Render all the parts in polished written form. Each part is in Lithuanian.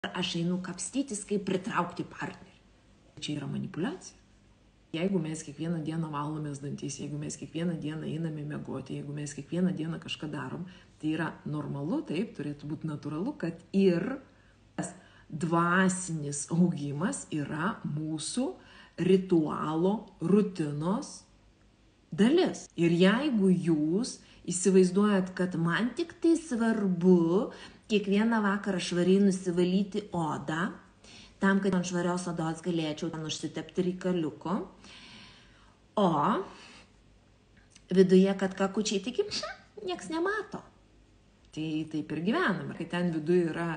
Aš einu kapstytis, kaip pritraukti partnerį. Čia yra manipuliacija. Jeigu mes kiekvieną dieną valomės dantis, jeigu mes kiekvieną dieną einame miegoti, jeigu mes kiekvieną dieną kažką darom, tai yra normalu, taip, turėtų būti natūralu, kad ir dvasinis augimas yra mūsų ritualo, rutinos dalis. Ir jeigu jūs įsivaizduojat, kad man tik tai svarbu kiekvieną vakarą švariai nusivalyti odą, tam, kad ant švarios odos galėčiau ten užsitepti reikaliuku, o viduje, kad kakučiai tik nieks nemato. Tai taip ir gyvename. Kai ten viduje yra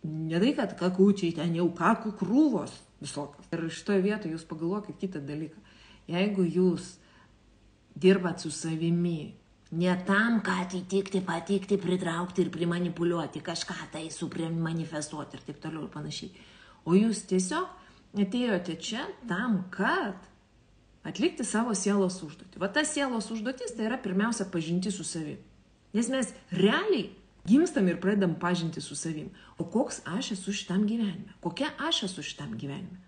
ne tai, kad kakučiai, ten jau kakų krūvos visokios. Ir šitoje vietoje jūs pagalvokit kitą dalyką. Jeigu jūs dirbat su savimi, ne tam, kad įtikti, patikti, pritraukti ir primanipuliuoti, kažką tai suprimanifestuoti ir taip toliau ir panašiai. O jūs tiesiog atėjote čia tam, kad atlikti savo sielos užduotį. Va ta sielos užduotis tai yra pirmiausia pažinti su savimi. Nes mes realiai gimstam ir pradedam pažinti su savimi. O koks aš esu šitam gyvenime? Kokia aš esu šitam gyvenime?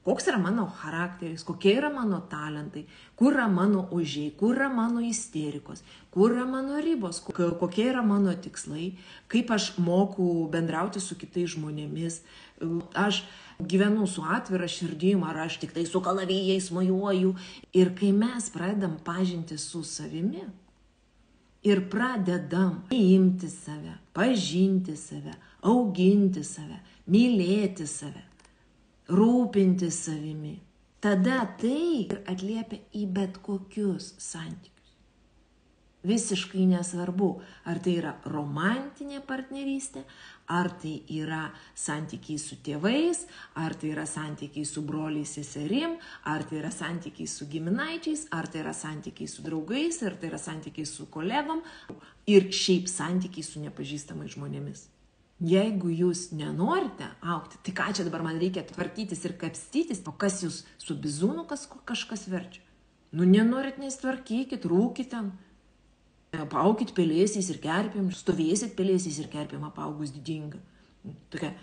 Koks yra mano charakteris, kokie yra mano talentai, kur yra mano ožiai, kur yra mano isterikos, kur yra mano ribos, kokie yra mano tikslai, kaip aš moku bendrauti su kitais žmonėmis, aš gyvenu su atvira širdim, ar aš tik tai su kalavijais mojuoju. Ir kai mes pradedam pažinti su savimi ir pradedam priimti save, pažinti save, auginti save, mylėti save, rūpinti savimi, tada tai atliepia į bet kokius santykius. Visiškai nesvarbu, ar tai yra romantinė partnerystė, ar tai yra santykiai su tėvais, ar tai yra santykiai su broliais seserim, ar tai yra santykiai su giminaičiais, ar tai yra santykiai su draugais, ar tai yra santykiai su kolegom, ir šiaip santykiai su nepažįstamais žmonėmis. Jeigu jūs nenorite augti, tai ką čia dabar man reikia tvarkytis ir kapstytis, o kas jūs su bizūnu kažkas verčia? Nu, nenorit, nesitvarkykit, rūkit ten, apaukit pelėsiais ir kerpėm, stovėsit pelėsiais ir kerpėm apaugus didinga. Tokia,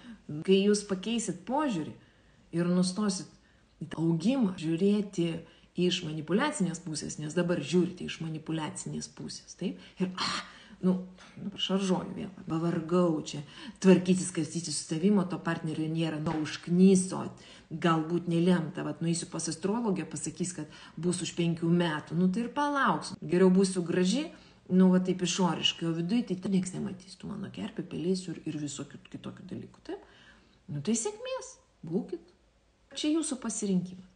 kai jūs pakeisit požiūrį ir nustosit augimą žiūrėti iš manipuliacinės pusės, nes dabar žiūrite iš manipuliacinės pusės, taip? Ir šaržuoju vėl, pavargau čia, tvarkytis, kastytis su savimo, to partnerio nėra, užknyso, galbūt nelemta, nueisiu pas astrologę, pasakys, kad bus už 5 metų, tai ir palauksiu, geriau būsiu graži, taip išoriškai, o viduje tai nieks nematys, tu mano kerpė, pelėsiu ir visokių kitokių dalykų, taip? Tai sėkmės, būkit, čia jūsų pasirinkimas.